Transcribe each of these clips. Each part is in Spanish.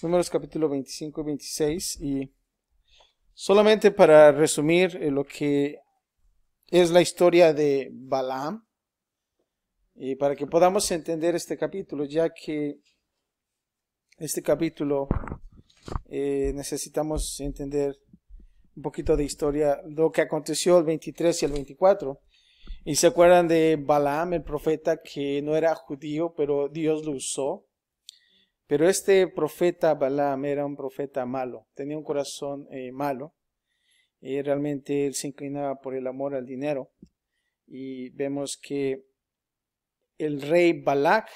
Números capítulo 25 y 26. Y solamente para resumir lo que es la historia de Balaam, y para que podamos entender este capítulo, ya que este capítulo necesitamos entender un poquito de historia, lo que aconteció el 23 y el 24. Y se acuerdan de Balaam, el profeta que no era judío, pero Dios lo usó. Pero este profeta Balaam era un profeta malo, tenía un corazón malo. Y realmente él se inclinaba por el amor al dinero. Y vemos que el rey Balac,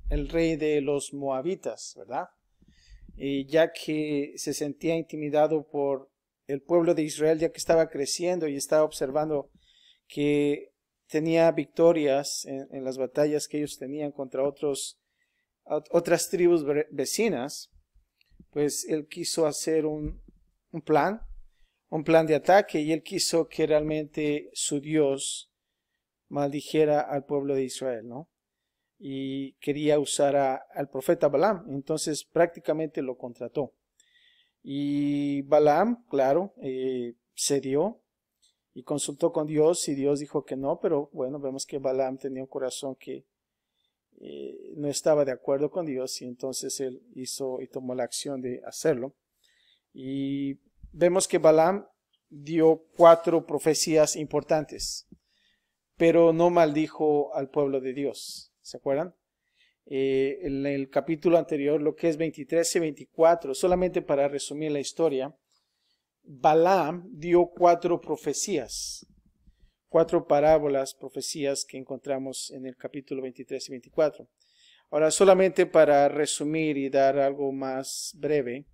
el rey de los moabitas, ¿verdad? Y ya que se sentía intimidado por el pueblo de Israel, ya que estaba creciendo y estaba observando que tenía victorias en las batallas que ellos tenían contra otras tribus vecinas, pues él quiso hacer un plan de ataque, y él quiso que realmente su Dios maldijera al pueblo de Israel, ¿no? Y quería usar al profeta Balaam, entonces prácticamente lo contrató. Y Balaam, claro, cedió y consultó con Dios, y Dios dijo que no, pero bueno, vemos que Balaam tenía un corazón que no estaba de acuerdo con Dios, y entonces él hizo y tomó la acción de hacerlo. Y vemos que Balaam dio 4 profecías importantes, pero no maldijo al pueblo de Dios. ¿Se acuerdan? En el capítulo anterior, lo que es 23 y 24, solamente para resumir la historia, Balaam dio 4 profecías, 4 parábolas, profecías que encontramos en el capítulo 23 y 24. Ahora, solamente para resumir y dar algo más breve,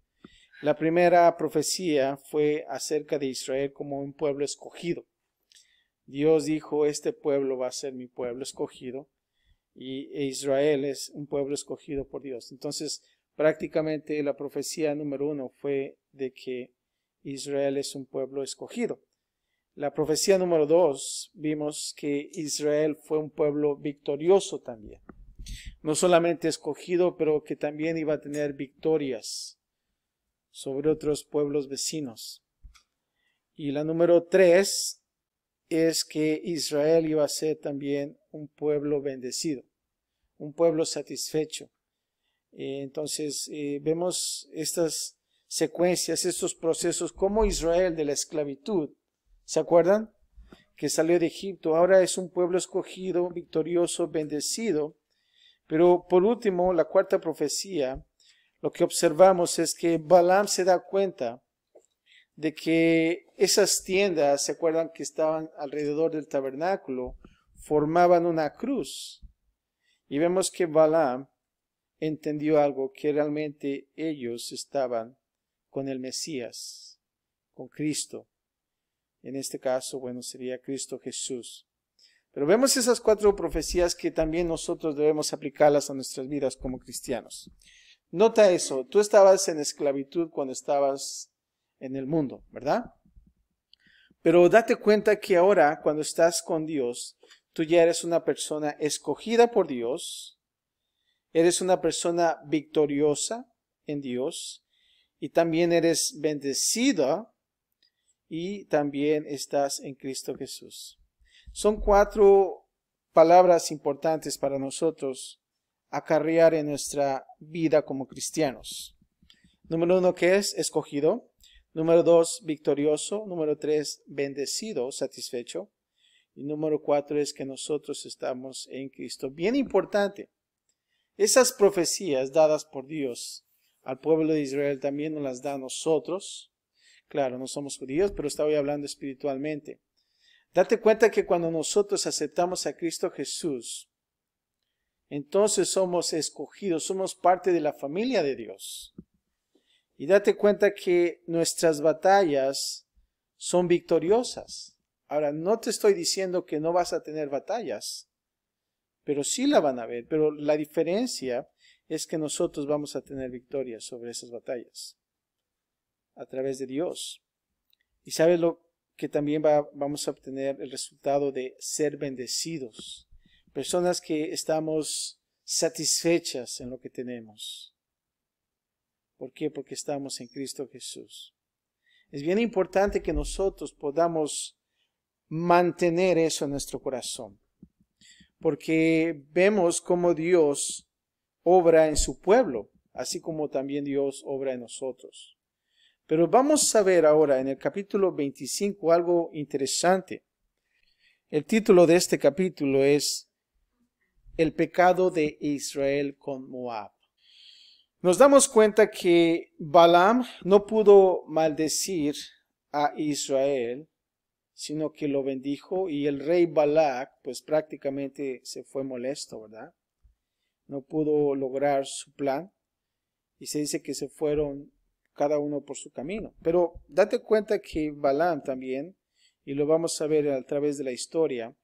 la primera profecía fue acerca de Israel como un pueblo escogido. Dios dijo, este pueblo va a ser mi pueblo escogido, y Israel es un pueblo escogido por Dios. Entonces, prácticamente la profecía número 1 fue de que Israel es un pueblo escogido. La profecía número 2, vimos que Israel fue un pueblo victorioso también. No solamente escogido, pero que también iba a tener victorias sobre otros pueblos vecinos. Y la número 3 es que Israel iba a ser también un pueblo bendecido, un pueblo satisfecho. Entonces vemos estas secuencias, estos procesos, como Israel de la esclavitud, ¿se acuerdan? Que salió de Egipto, ahora es un pueblo escogido, victorioso, bendecido. Pero por último, la 4ª profecía, lo que observamos es que Balaam se da cuenta de que esas tiendas, ¿se acuerdan que estaban alrededor del tabernáculo? Formaban una cruz. Y vemos que Balaam entendió algo, que realmente ellos estaban con el Mesías, con Cristo. En este caso, bueno, sería Cristo Jesús. Pero vemos esas 4 profecías que también nosotros debemos aplicarlas a nuestras vidas como cristianos. Nota eso, tú estabas en esclavitud cuando estabas en el mundo, ¿verdad? Pero date cuenta que ahora, cuando estás con Dios, tú ya eres una persona escogida por Dios, eres una persona victoriosa en Dios, y también eres bendecida, y también estás en Cristo Jesús. Son 4 palabras importantes para nosotros acarrear en nuestra vida como cristianos. Número 1, ¿qué es? Escogido. Número 2, victorioso. Número 3, bendecido, satisfecho. Y número 4 es que nosotros estamos en Cristo. Bien importante. Esas profecías dadas por Dios al pueblo de Israel también nos las da a nosotros. Claro, no somos judíos, pero estoy hablando espiritualmente. Date cuenta que cuando nosotros aceptamos a Cristo Jesús, entonces somos escogidos, somos parte de la familia de Dios. Y date cuenta que nuestras batallas son victoriosas. Ahora, no te estoy diciendo que no vas a tener batallas, pero sí la van a haber. Pero la diferencia es que nosotros vamos a tener victorias sobre esas batallas a través de Dios. Y sabes lo que también vamos a obtener el resultado de ser bendecidos. Personas que estamos satisfechas en lo que tenemos. ¿Por qué? Porque estamos en Cristo Jesús. Es bien importante que nosotros podamos mantener eso en nuestro corazón, porque vemos cómo Dios obra en su pueblo, así como también Dios obra en nosotros. Pero vamos a ver ahora en el capítulo 25 algo interesante. El título de este capítulo es El pecado de Israel con Moab. Nos damos cuenta que Balaam no pudo maldecir a Israel, sino que lo bendijo, y el rey Balac pues prácticamente se fue molesto, ¿verdad? No pudo lograr su plan y se dice que se fueron cada uno por su camino. Pero date cuenta que Balaam también, y lo vamos a ver a través de la historia,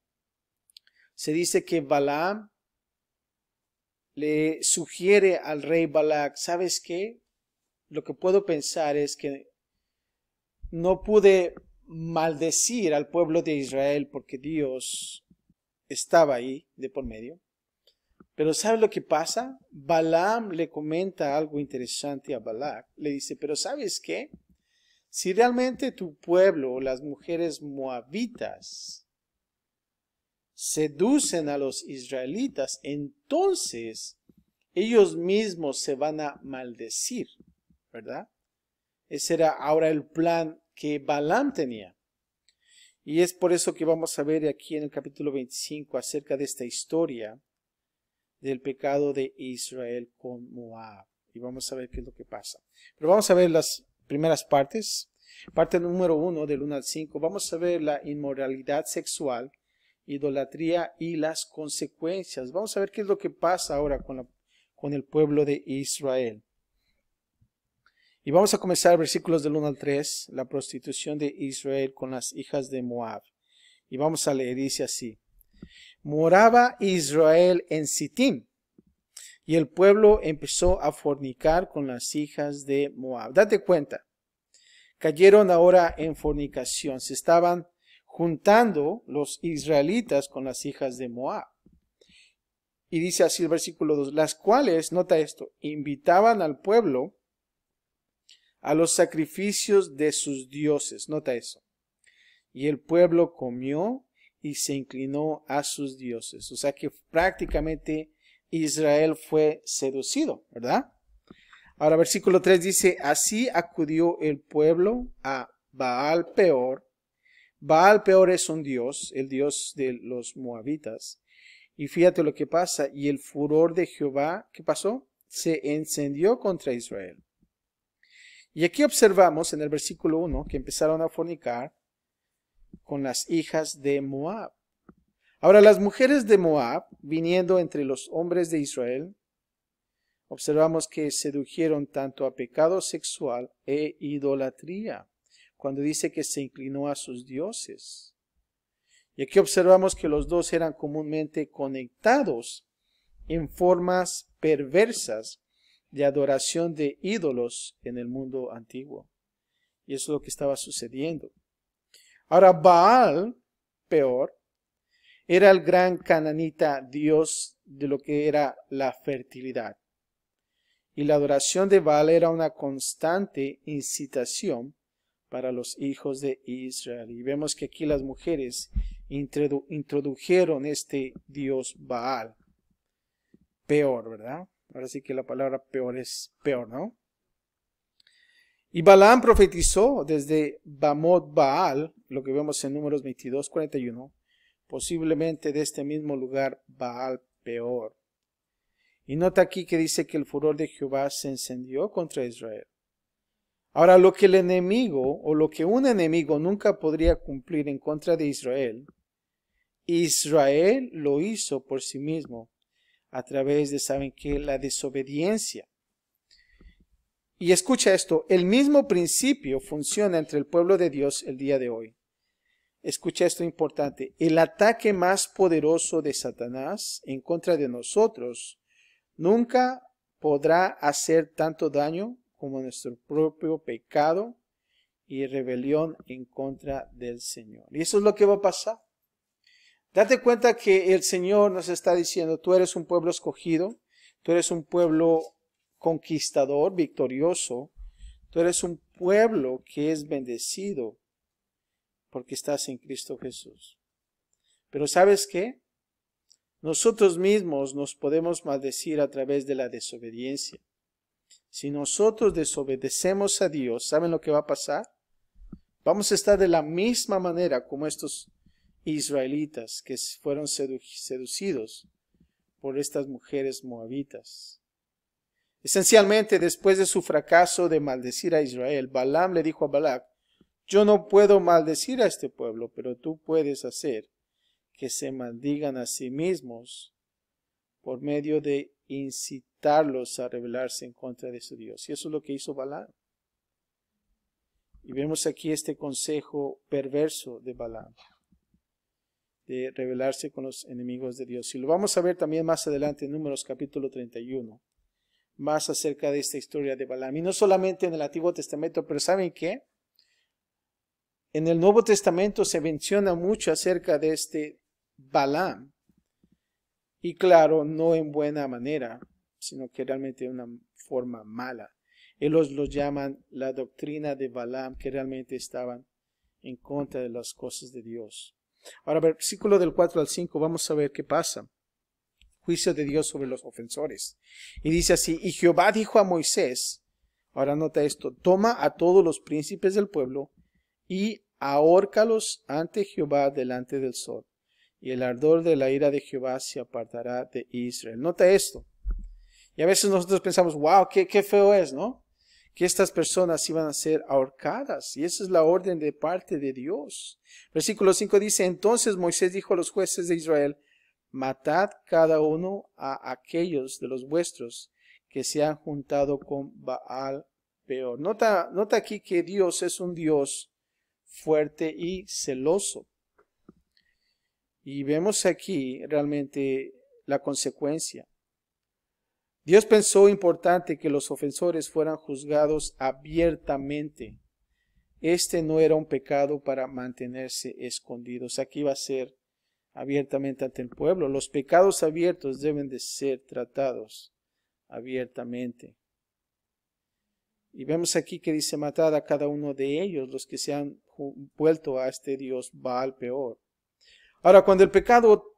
se dice que Balaam le sugiere al rey Balac, ¿sabes qué? Lo que puedo pensar es que no pude maldecir al pueblo de Israel porque Dios estaba ahí de por medio. Pero ¿sabes lo que pasa? Balaam le comenta algo interesante a Balac. Le dice, pero ¿sabes qué? Si realmente tu pueblo, las mujeres moabitas, seducen a los israelitas, entonces ellos mismos se van a maldecir, ¿verdad? Ese era ahora el plan que Balaam tenía. Y es por eso que vamos a ver aquí en el capítulo 25 acerca de esta historia del pecado de Israel con Moab. Y vamos a ver qué es lo que pasa. Pero vamos a ver las primeras partes. Parte número 1, del 1 al 5. Vamos a ver la inmoralidad sexual, idolatría y las consecuencias. Vamos a ver qué es lo que pasa ahora con el pueblo de Israel. Y vamos a comenzar versículos del 1 al 3, la prostitución de Israel con las hijas de Moab. Y vamos a leer, dice así. Moraba Israel en Sittim, y el pueblo empezó a fornicar con las hijas de Moab. Date cuenta, cayeron ahora en fornicación, se estaban juntando los israelitas con las hijas de Moab. Y dice así el versículo 2, las cuales, nota esto, invitaban al pueblo a los sacrificios de sus dioses. Nota eso. Y el pueblo comió y se inclinó a sus dioses. O sea que prácticamente Israel fue seducido, ¿verdad? Ahora versículo 3 dice, así acudió el pueblo a Baal Peor. Baal Peor es un dios, el dios de los moabitas. Y fíjate lo que pasa. Y el furor de Jehová, ¿qué pasó? Se encendió contra Israel. Y aquí observamos en el versículo 1 que empezaron a fornicar con las hijas de Moab. Ahora las mujeres de Moab, viniendo entre los hombres de Israel, observamos que sedujeron tanto a pecado sexual e idolatría, cuando dice que se inclinó a sus dioses. Y aquí observamos que los dos eran comúnmente conectados en formas perversas de adoración de ídolos en el mundo antiguo. Y eso es lo que estaba sucediendo. Ahora Baal Peor era el gran cananita dios de lo que era la fertilidad. Y la adoración de Baal era una constante incitación para los hijos de Israel. Y vemos que aquí las mujeres introdujeron este dios Baal. Peor, ¿verdad? Ahora sí que la palabra peor es peor, ¿no? Y Balaam profetizó desde Bamot Baal, lo que vemos en Números 22:41, posiblemente de este mismo lugar Baal Peor. Y nota aquí que dice que el furor de Jehová se encendió contra Israel. Ahora, lo que el enemigo o lo que un enemigo nunca podría cumplir en contra de Israel, Israel lo hizo por sí mismo a través de, ¿saben qué?, la desobediencia. Y escucha esto, el mismo principio funciona entre el pueblo de Dios el día de hoy. Escucha esto importante, el ataque más poderoso de Satanás en contra de nosotros nunca podrá hacer tanto daño como nuestro propio pecado y rebelión en contra del Señor. Y eso es lo que va a pasar. Date cuenta que el Señor nos está diciendo, tú eres un pueblo escogido, tú eres un pueblo conquistador, victorioso. Tú eres un pueblo que es bendecido porque estás en Cristo Jesús. Pero ¿sabes qué? Nosotros mismos nos podemos maldecir a través de la desobediencia. Si nosotros desobedecemos a Dios, ¿saben lo que va a pasar? Vamos a estar de la misma manera como estos israelitas que fueron seducidos por estas mujeres moabitas. Esencialmente, después de su fracaso de maldecir a Israel, Balaam le dijo a Balac: yo no puedo maldecir a este pueblo, pero tú puedes hacer que se maldigan a sí mismos por medio de incitarlos a rebelarse en contra de su Dios. Y eso es lo que hizo Balaam. Y vemos aquí este consejo perverso de Balaam, de rebelarse con los enemigos de Dios. Y lo vamos a ver también más adelante en Números capítulo 31, más acerca de esta historia de Balaam. Y no solamente en el Antiguo Testamento, pero ¿saben qué? En el Nuevo Testamento se menciona mucho acerca de este Balaam. Y claro, no en buena manera, sino que realmente de una forma mala. Ellos lo llaman la doctrina de Balaam, que realmente estaban en contra de las cosas de Dios. Ahora, versículo del 4 al 5, vamos a ver qué pasa. Juicio de Dios sobre los ofensores. Y dice así: y Jehová dijo a Moisés, ahora nota esto: toma a todos los príncipes del pueblo y ahórcalos ante Jehová delante del sol. Y el ardor de la ira de Jehová se apartará de Israel. Nota esto. Y a veces nosotros pensamos: wow, qué feo es, ¿no? Que estas personas iban a ser ahorcadas. Y esa es la orden de parte de Dios. Versículo 5 dice: entonces Moisés dijo a los jueces de Israel: matad cada uno a aquellos de los vuestros que se han juntado con Baal peor. Nota aquí que Dios es un Dios fuerte y celoso. Y vemos aquí realmente la consecuencia. Dios pensó importante que los ofensores fueran juzgados abiertamente. Este no era un pecado para mantenerse escondidos. Aquí va a ser abiertamente ante el pueblo. Los pecados abiertos deben de ser tratados abiertamente. Y vemos aquí que dice: matad a cada uno de ellos, los que se han vuelto a este Dios Baal peor. Ahora, cuando el pecado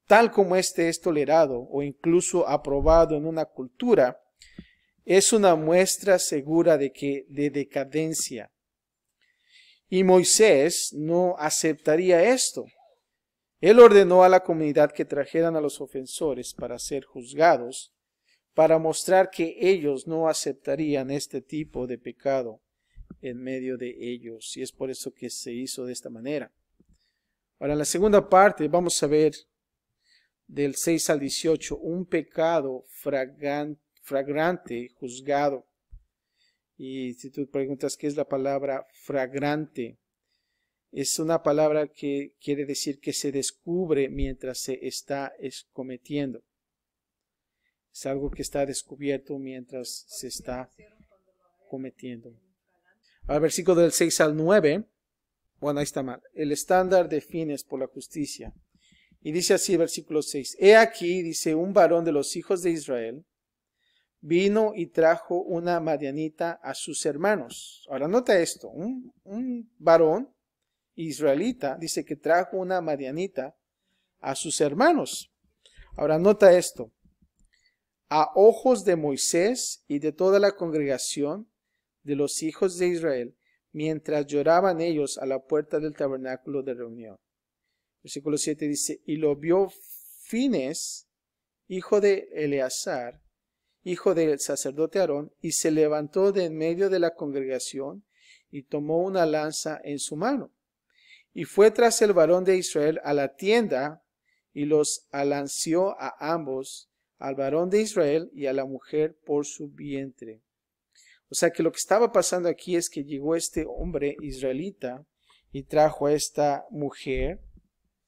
tal como este es tolerado o incluso aprobado en una cultura, es una muestra segura de decadencia. Y Moisés no aceptaría esto. Él ordenó a la comunidad que trajeran a los ofensores para ser juzgados, para mostrar que ellos no aceptarían este tipo de pecado en medio de ellos. Y es por eso que se hizo de esta manera. Ahora, en la segunda parte vamos a ver del 6 al 18, un pecado fragrante juzgado. Y si tú preguntas qué es la palabra fragrante, es una palabra que quiere decir que se descubre mientras se está cometiendo. Es algo que está descubierto mientras se está cometiendo. Al versículo del 6 al 9, bueno, ahí está mal. El estándar de fines por la justicia. Y dice así, versículo 6. He aquí, dice, un varón de los hijos de Israel vino y trajo una madianita a sus hermanos. Ahora nota esto. Un varón israelita dice que trajo una madianita a sus hermanos. Ahora nota esto. A ojos de Moisés y de toda la congregación de los hijos de Israel, mientras lloraban ellos a la puerta del tabernáculo de reunión. Versículo 7 dice: y lo vio Fines, hijo de Eleazar, hijo del sacerdote Aarón, y se levantó de en medio de la congregación y tomó una lanza en su mano. Y fue tras el varón de Israel a la tienda y los alanceó a ambos, al varón de Israel y a la mujer por su vientre. O sea que lo que estaba pasando aquí es que llegó este hombre israelita y trajo a esta mujer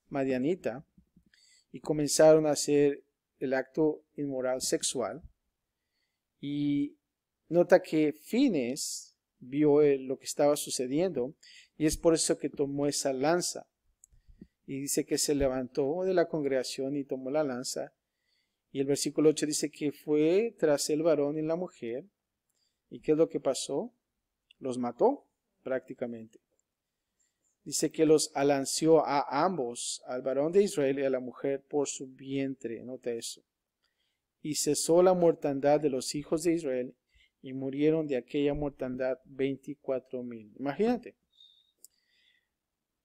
madianita y comenzaron a hacer el acto inmoral sexual. Y nota que Fines vio lo que estaba sucediendo y es por eso que tomó esa lanza. Y dice que se levantó de la congregación y tomó la lanza Y el versículo 8 dice que fue tras el varón y la mujer. ¿Y qué es lo que pasó? Los mató prácticamente. Dice que los alanceó a ambos, al varón de Israel y a la mujer, por su vientre. Nota eso. Y cesó la mortandad de los hijos de Israel, y murieron de aquella mortandad 24,000. Imagínate.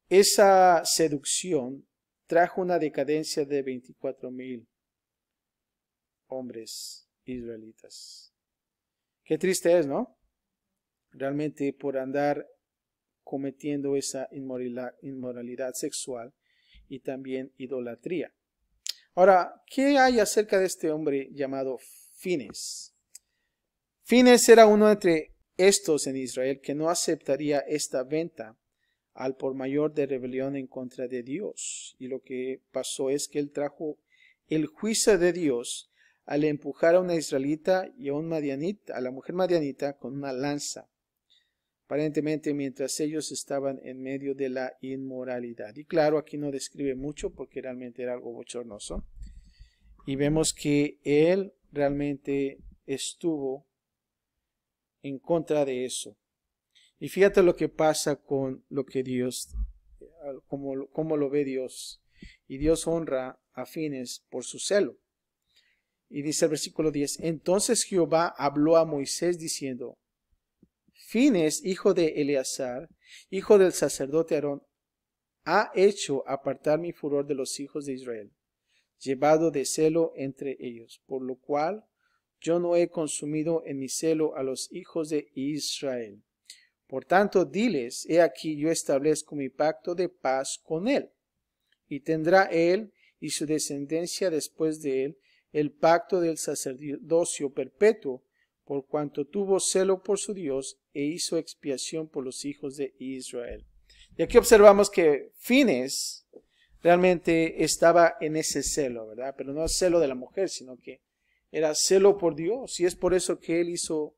Esa seducción trajo una decadencia de 24,000 hombres israelitas. Qué triste es, ¿no? Realmente por andar cometiendo esa inmoralidad sexual y también idolatría. Ahora, ¿qué hay acerca de este hombre llamado Fines? Fines era uno entre estos en Israel que no aceptaría esta venta al por mayor de rebelión en contra de Dios. Y lo que pasó es que él trajo el juicio de Dios al empujar a una israelita y a un madianita, a la mujer madianita, con una lanza, aparentemente mientras ellos estaban en medio de la inmoralidad. Y claro, aquí no describe mucho porque realmente era algo bochornoso. Y vemos que él realmente estuvo en contra de eso. Y fíjate lo que pasa con lo que Dios, cómo lo ve Dios. Y Dios honra a Fines por su celo. Y dice el versículo 10, entonces Jehová habló a Moisés diciendo, Fines, hijo de Eleazar, hijo del sacerdote Aarón, ha hecho apartar mi furor de los hijos de Israel, llevado de celo entre ellos, por lo cual yo no he consumido en mi celo a los hijos de Israel. Por tanto, diles, he aquí yo establezco mi pacto de paz con él, y tendrá él y su descendencia después de él el pacto del sacerdocio perpetuo, por cuanto tuvo celo por su Dios e hizo expiación por los hijos de Israel. Y aquí observamos que Fines realmente estaba en ese celo, ¿verdad? Pero no celo de la mujer, sino que era celo por Dios. Y es por eso que él hizo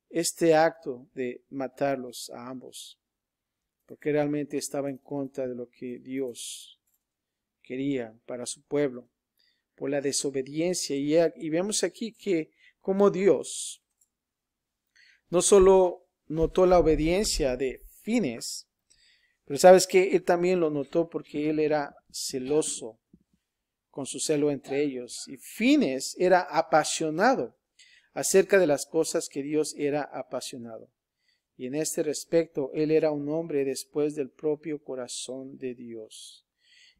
este acto de matarlos a ambos, porque realmente estaba en contra de lo que Dios quería para su pueblo, por la desobediencia. Y vemos aquí que como Dios no solo notó la obediencia de Fines, pero sabes que él también lo notó porque él era celoso con su celo entre ellos. Y Fines era apasionado acerca de las cosas que Dios era apasionado. Y en este respecto, él era un hombre después del propio corazón de Dios.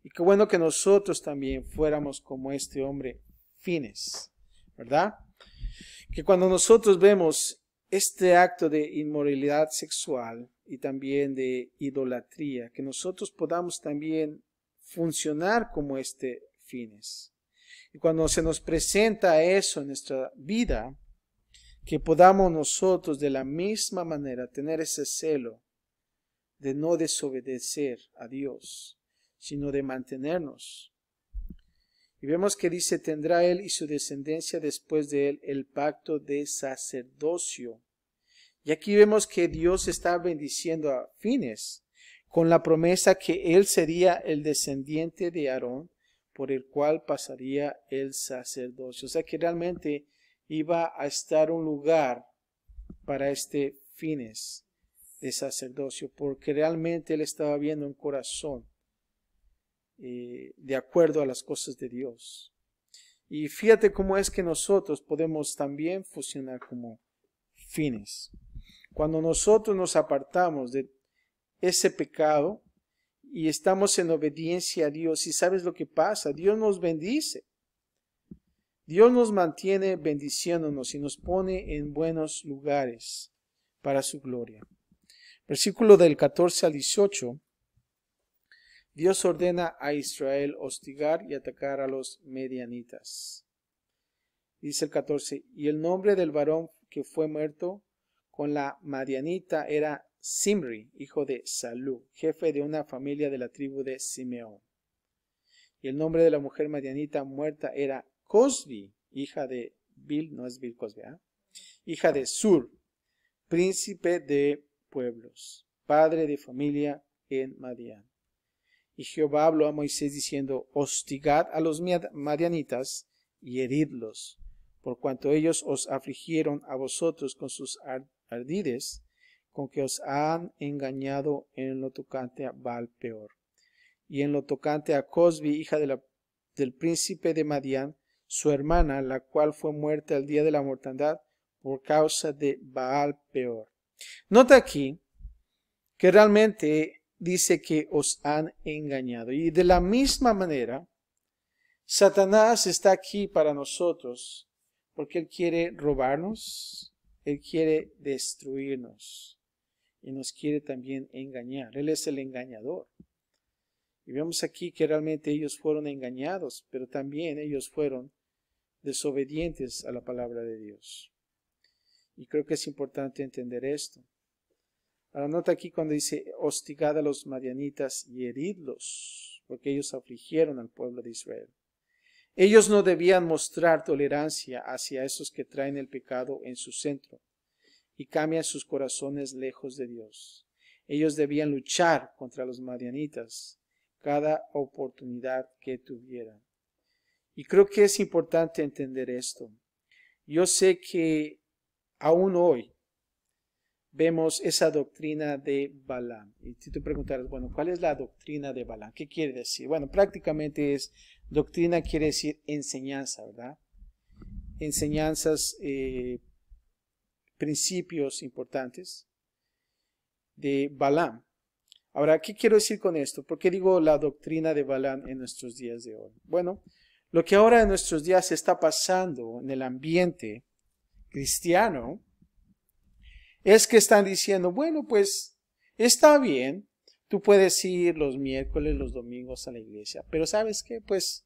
Y qué bueno que nosotros también fuéramos como este hombre Fines, ¿verdad? Que cuando nosotros vemos este acto de inmoralidad sexual y también de idolatría, que nosotros podamos también funcionar como este Fines. Y cuando se nos presenta eso en nuestra vida, que podamos nosotros de la misma manera tener ese celo de no desobedecer a Dios, sino de mantenernos. Y vemos que dice, tendrá él y su descendencia después de él el pacto de sacerdocio. Y aquí vemos que Dios está bendiciendo a Fines con la promesa que él sería el descendiente de Aarón, por el cual pasaría el sacerdocio. O sea que realmente iba a estar un lugar para este Fines de sacerdocio, porque realmente él estaba viendo un corazón de acuerdo a las cosas de Dios. Y fíjate cómo es que nosotros podemos también funcionar como Fines. Cuando nosotros nos apartamos de ese pecado y estamos en obediencia a Dios, y sabes lo que pasa, Dios nos bendice. Dios nos mantiene bendiciéndonos y nos pone en buenos lugares para su gloria. Versículo del 14 al 18. Dios ordena a Israel hostigar y atacar a los medianitas. Dice el 14, y el nombre del varón que fue muerto con la madianita era Simri, hijo de Salú, jefe de una familia de la tribu de Simeón. Y el nombre de la mujer madianita muerta era Cosbi, hija de Bil, no es Bil Cosbi, hija de Sur, príncipe de pueblos, padre de familia en Madián. Y Jehová habló a Moisés diciendo, hostigad a los madianitas y heridlos, por cuanto ellos os afligieron a vosotros con sus ardides, con que os han engañado en lo tocante a Baal Peor. Y en lo tocante a Cosbi, hija del príncipe de Madián, su hermana, la cual fue muerta el día de la mortandad por causa de Baal Peor. Nota aquí que realmente dice que os han engañado. Y de la misma manera, Satanás está aquí para nosotros porque él quiere robarnos, él quiere destruirnos y nos quiere también engañar. Él es el engañador. Y vemos aquí que realmente ellos fueron engañados, pero también ellos fueron desobedientes a la palabra de Dios. Y creo que es importante entender esto. Ahora nota aquí cuando dice, hostigad a los madianitas y heridlos, porque ellos afligieron al pueblo de Israel. Ellos no debían mostrar tolerancia hacia esos que traen el pecado en su centro y cambian sus corazones lejos de Dios. Ellos debían luchar contra los madianitas cada oportunidad que tuvieran. Y creo que es importante entender esto. Yo sé que aún hoy vemos esa doctrina de Balaam. Y si tú preguntaras, bueno, ¿cuál es la doctrina de Balaam? ¿Qué quiere decir? Bueno, prácticamente doctrina quiere decir enseñanza, ¿verdad? Enseñanzas, principios importantes de Balaam. Ahora, ¿qué quiero decir con esto? ¿Por qué digo la doctrina de Balaam en nuestros días de hoy? Bueno, lo que ahora en nuestros días está pasando en el ambiente cristiano es que están diciendo, bueno, pues está bien, tú puedes ir los miércoles, los domingos a la iglesia, pero ¿sabes qué? Pues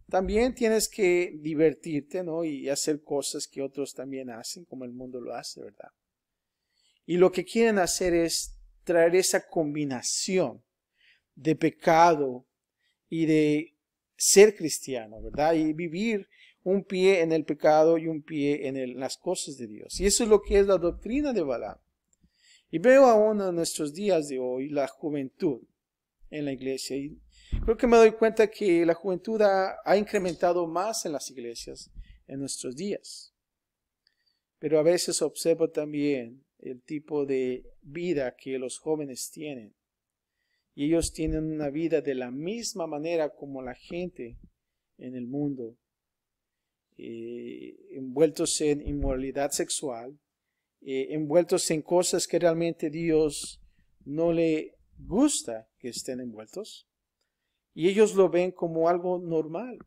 también tienes que divertirte, ¿no? Y hacer cosas que otros también hacen, como el mundo lo hace, ¿verdad? Y lo que quieren hacer es traer esa combinación de pecado y de ser cristiano, ¿verdad? Y vivir un pie en el pecado y un pie en las cosas de Dios. Y eso es lo que es la doctrina de Balaam. Y veo aún en nuestros días de hoy la juventud en la iglesia. Y creo que me doy cuenta que la juventud ha incrementado más en las iglesias en nuestros días. Pero a veces observo también el tipo de vida que los jóvenes tienen. Y ellos tienen una vida de la misma manera como la gente en el mundo, envueltos en inmoralidad sexual, envueltos en cosas que realmente Dios no le gusta que estén envueltos. Y ellos lo ven como algo normal.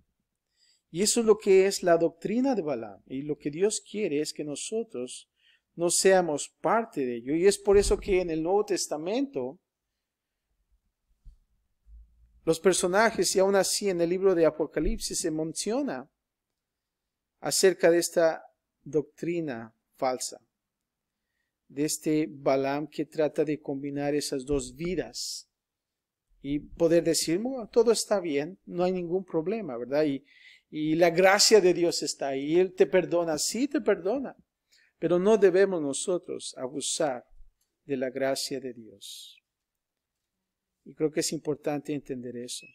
Y eso es lo que es la doctrina de Balaam. Y lo que Dios quiere es que nosotros no seamos parte de ello. Y es por eso que en el Nuevo Testamento los personajes, y aún así en el libro de Apocalipsis se menciona acerca de esta doctrina falsa, de este Balaam que trata de combinar esas dos vidas y poder decir, bueno, todo está bien, no hay ningún problema, ¿verdad? Y la gracia de Dios está ahí, Él te perdona, sí te perdona, pero no debemos nosotros abusar de la gracia de Dios. Y creo que es importante entender eso.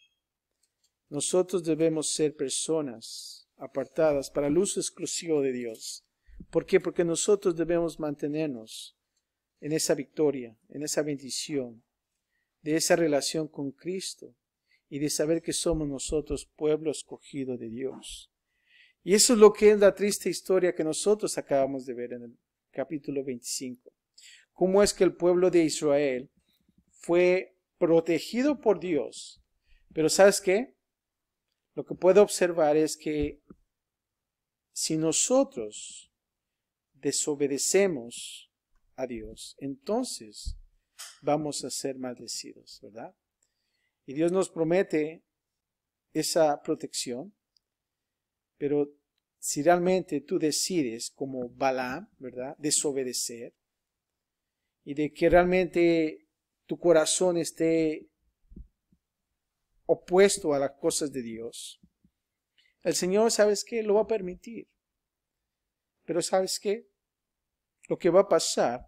Nosotros debemos ser personas apartadas para el uso exclusivo de Dios. ¿Por qué? Porque nosotros debemos mantenernos en esa victoria, en esa bendición, de esa relación con Cristo y de saber que somos nosotros pueblo escogido de Dios. Y eso es lo que es la triste historia que nosotros acabamos de ver en el capítulo 25. Cómo es que el pueblo de Israel fue protegido por Dios. Pero ¿sabes qué? Lo que puedo observar es que si nosotros desobedecemos a Dios, entonces vamos a ser maldecidos, ¿verdad? Y Dios nos promete esa protección, pero si realmente tú decides, como Balaam, ¿verdad?, desobedecer, y de que realmente tu corazón esté opuesto a las cosas de Dios, el Señor, ¿sabes qué? Lo va a permitir. Pero ¿sabes qué? Lo que va a pasar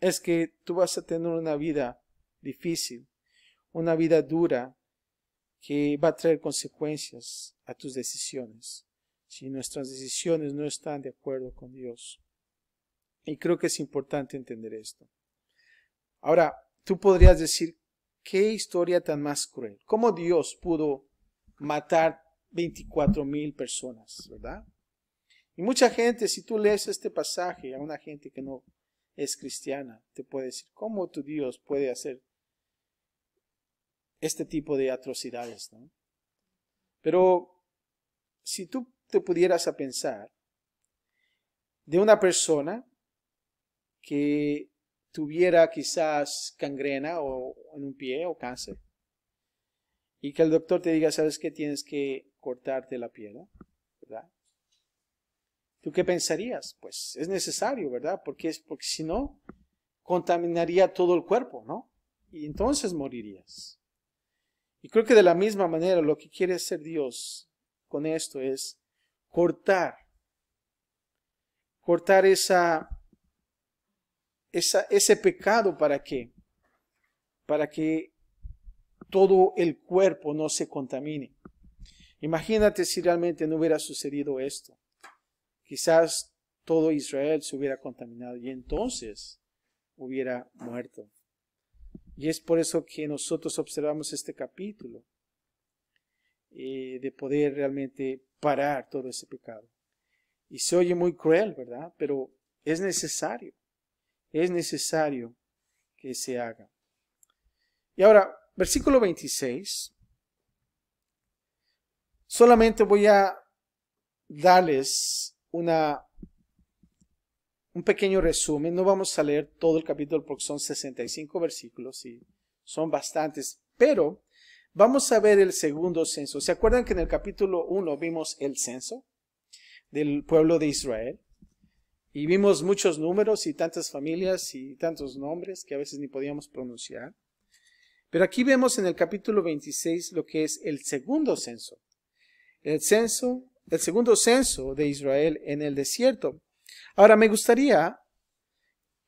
es que tú vas a tener una vida difícil, una vida dura, que va a traer consecuencias a tus decisiones si nuestras decisiones no están de acuerdo con Dios. Y creo que es importante entender esto. Ahora, tú podrías decir, ¿qué historia tan más cruel? ¿Cómo Dios pudo matar 24,000 personas, verdad? Y mucha gente, si tú lees este pasaje a una gente que no es cristiana, te puede decir, ¿cómo tu Dios puede hacer este tipo de atrocidades, ¿no? Pero si tú te pudieras a pensar de una persona que tuviera quizás gangrena o en un pie o cáncer, y que el doctor te diga, ¿sabes qué? Tienes que cortarte la pierna, ¿verdad? ¿Tú qué pensarías? Pues es necesario, ¿verdad? Porque si no, contaminaría todo el cuerpo, ¿no? Y entonces morirías. Y creo que de la misma manera lo que quiere hacer Dios con esto es cortar ese pecado. ¿Para qué? Para que todo el cuerpo no se contamine. Imagínate si realmente no hubiera sucedido esto. Quizás todo Israel se hubiera contaminado y entonces hubiera muerto. Y es por eso que nosotros observamos este capítulo, de poder realmente parar todo ese pecado. Y se oye muy cruel, ¿verdad? Pero es necesario que se haga. Y ahora, versículo 26, solamente voy a darles un pequeño resumen. No vamos a leer todo el capítulo porque son 65 versículos y son bastantes, pero vamos a ver el segundo censo. ¿Se acuerdan que en el capítulo 1 vimos el censo del pueblo de Israel? Y vimos muchos números y tantas familias y tantos nombres que a veces ni podíamos pronunciar. Pero aquí vemos en el capítulo 26 lo que es el segundo censo. El segundo censo de Israel en el desierto. Ahora me gustaría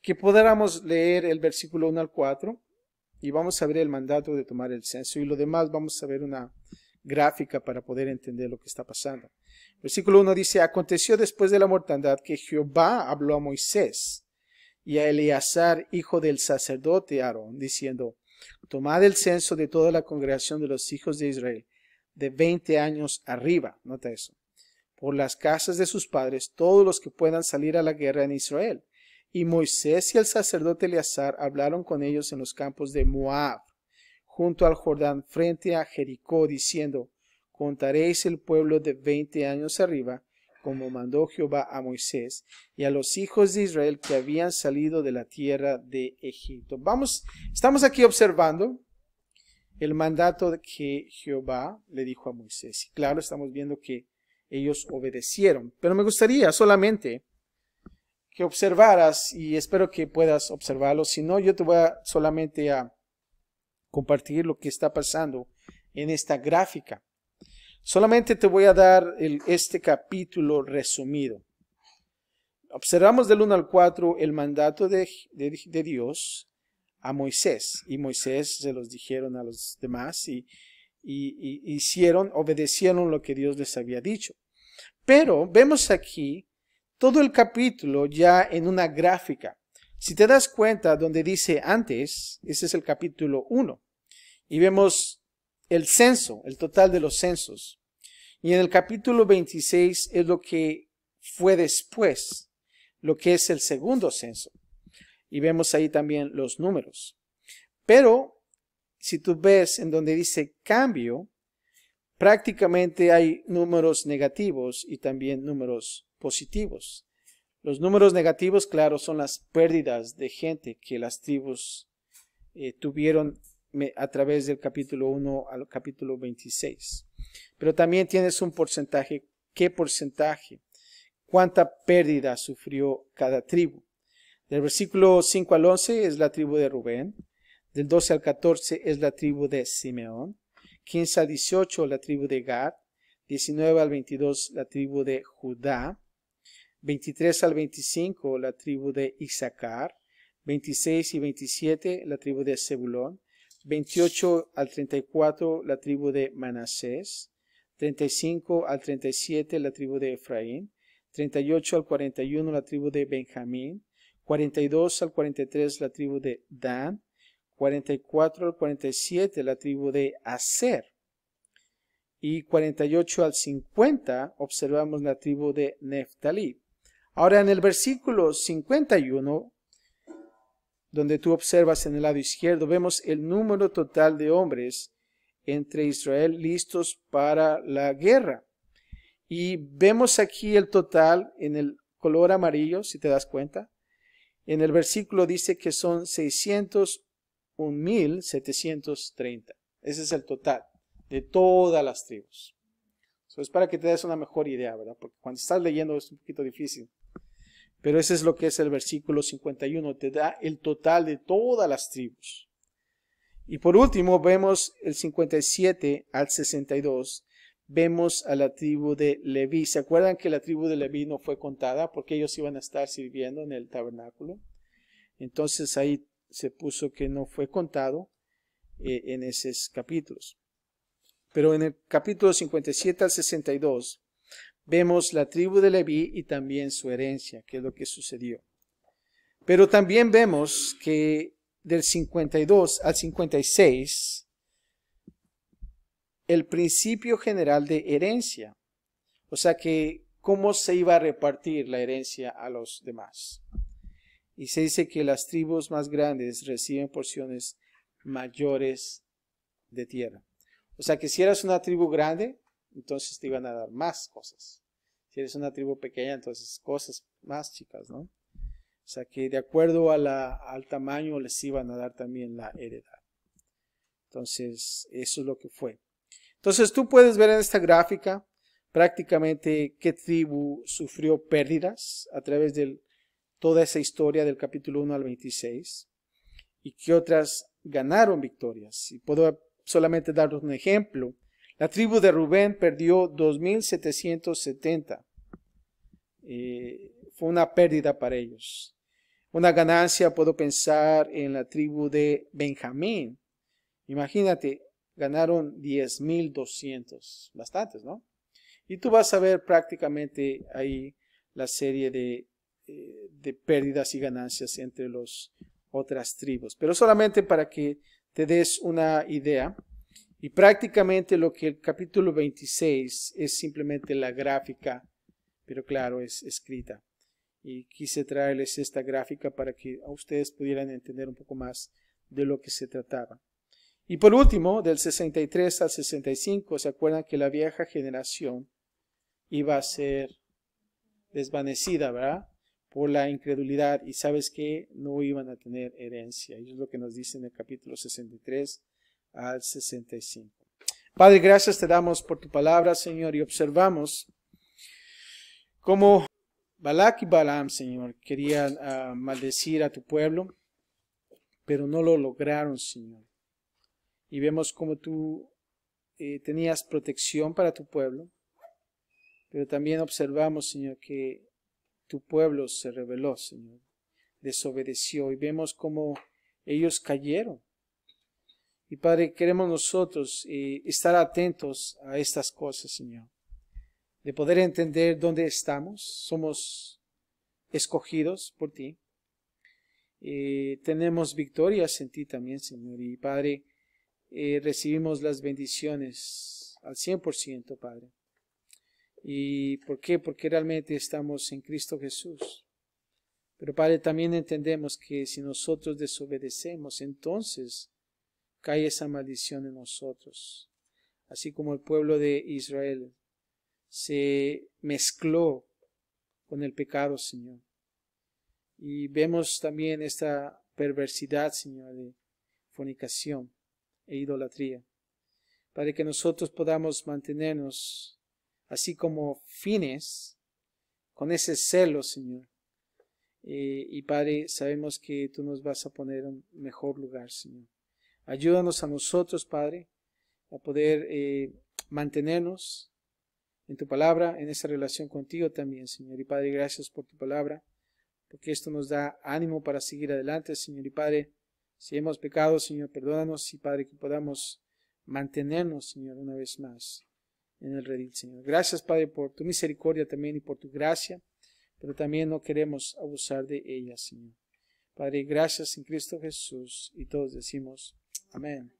que pudiéramos leer el versículo 1 al 4 y vamos a ver el mandato de tomar el censo y lo demás vamos a ver una gráfica para poder entender lo que está pasando. Versículo 1 dice, aconteció después de la mortandad que Jehová habló a Moisés y a Eleazar, hijo del sacerdote Aarón, diciendo, tomad el censo de toda la congregación de los hijos de Israel, de 20 años arriba, nota eso, por las casas de sus padres, todos los que puedan salir a la guerra en Israel. Y Moisés y el sacerdote Eleazar hablaron con ellos en los campos de Moab, junto al Jordán, frente a Jericó, diciendo, contaréis el pueblo de 20 años arriba, como mandó Jehová a Moisés y a los hijos de Israel que habían salido de la tierra de Egipto. Estamos aquí observando el mandato que Jehová le dijo a Moisés. Y claro, estamos viendo que ellos obedecieron. Pero me gustaría solamente que observaras, y espero que puedas observarlo. Si no, yo te voy solamente a compartir lo que está pasando en esta gráfica. Solamente te voy a dar este capítulo resumido. Observamos del 1 al 4 el mandato de Dios a Moisés. Y Moisés se los dijeron a los demás y obedecieron lo que Dios les había dicho. Pero vemos aquí todo el capítulo ya en una gráfica. Si te das cuenta donde dice antes, ese es el capítulo 1. Y vemos el censo, el total de los censos. Y en el capítulo 26 es lo que fue después, lo que es el segundo censo. Y vemos ahí también los números. Pero si tú ves en donde dice cambio, prácticamente hay números negativos y también números positivos. Los números negativos, claro, son las pérdidas de gente que las tribus tuvieron a través del capítulo 1 al capítulo 26. Pero también tienes un porcentaje. ¿Qué porcentaje? ¿Cuánta pérdida sufrió cada tribu? Del versículo 5 al 11 es la tribu de Rubén. Del 12 al 14 es la tribu de Simeón. 15 al 18 la tribu de Gad. 19 al 22 la tribu de Judá. 23 al 25 la tribu de Isaacar. 26 y 27 la tribu de Zebulón. 28 al 34 la tribu de Manasés, 35 al 37 la tribu de Efraín, 38 al 41 la tribu de Benjamín, 42 al 43 la tribu de Dan, 44 al 47 la tribu de Aser, y 48 al 50 observamos la tribu de Neftalí. Ahora en el versículo 51, donde tú observas en el lado izquierdo, vemos el número total de hombres entre Israel listos para la guerra. Y vemos aquí el total en el color amarillo, si te das cuenta. En el versículo dice que son 601,730. Ese es el total de todas las tribus. Eso es para que te des una mejor idea, ¿verdad? Porque cuando estás leyendo es un poquito difícil. Pero ese es lo que es el versículo 51. Te da el total de todas las tribus. Y por último vemos el 57 al 62. Vemos a la tribu de Leví. ¿Se acuerdan que la tribu de Leví no fue contada? Porque ellos iban a estar sirviendo en el tabernáculo. Entonces ahí se puso que no fue contado en esos capítulos. Pero en el capítulo 57 al 62 vemos la tribu de Leví y también su herencia, que es lo que sucedió. Pero también vemos que del 52 al 56, el principio general de herencia. O sea que cómo se iba a repartir la herencia a los demás. Y se dice que las tribus más grandes reciben porciones mayores de tierra. O sea que si eras una tribu grande, entonces te iban a dar más cosas. Si eres una tribu pequeña, entonces cosas más chicas, ¿no? O sea que de acuerdo al tamaño les iban a dar también la heredad. Entonces, eso es lo que fue. Entonces, tú puedes ver en esta gráfica prácticamente qué tribu sufrió pérdidas a través de toda esa historia del capítulo 1 al 26 y qué otras ganaron victorias. Y puedo solamente daros un ejemplo. La tribu de Rubén perdió 2,770. Fue una pérdida para ellos. Una ganancia, puedo pensar en la tribu de Benjamín. Imagínate, ganaron 10,200. Bastantes, ¿no? Y tú vas a ver prácticamente ahí la serie de pérdidas y ganancias entre las otras tribus. Pero solamente para que te des una idea. Y prácticamente lo que el capítulo 26 es simplemente la gráfica, pero claro, es escrita. Y quise traerles esta gráfica para que a ustedes pudieran entender un poco más de lo que se trataba. Y por último, del 63 al 65, ¿se acuerdan que la vieja generación iba a ser desvanecida, ¿verdad? Por la incredulidad, y sabes que no iban a tener herencia. Y es lo que nos dice en el capítulo 63 al 65. Padre, gracias te damos por tu palabra, Señor, y observamos cómo Balac y Balaam, Señor, querían maldecir a tu pueblo, pero no lo lograron, Señor. Y vemos cómo tú tenías protección para tu pueblo, pero también observamos, Señor, que tu pueblo se rebeló, Señor, desobedeció, y vemos cómo ellos cayeron. Y Padre, queremos nosotros estar atentos a estas cosas, Señor, de poder entender dónde estamos. Somos escogidos por ti. Tenemos victorias en ti también, Señor. Y Padre, recibimos las bendiciones al 100%, Padre. ¿Y por qué? Porque realmente estamos en Cristo Jesús. Pero Padre, también entendemos que si nosotros desobedecemos, entonces cae esa maldición en nosotros. Así como el pueblo de Israel se mezcló con el pecado, Señor. Y vemos también esta perversidad, Señor, de fornicación e idolatría. Para que nosotros podamos mantenernos así como fines, con ese celo, Señor. Y Padre, sabemos que tú nos vas a poner en un mejor lugar, Señor. Ayúdanos a nosotros, Padre, a poder mantenernos en tu palabra, en esa relación contigo también, Señor. Y Padre, gracias por tu palabra, porque esto nos da ánimo para seguir adelante, Señor. Y Padre, Si hemos pecado, Señor, perdónanos y Padre, que podamos mantenernos, Señor, una vez más en el redil, Señor. Gracias, Padre, por tu misericordia también y por tu gracia, pero también no queremos abusar de ella, Señor. Padre, gracias en Cristo Jesús, y todos decimos amén.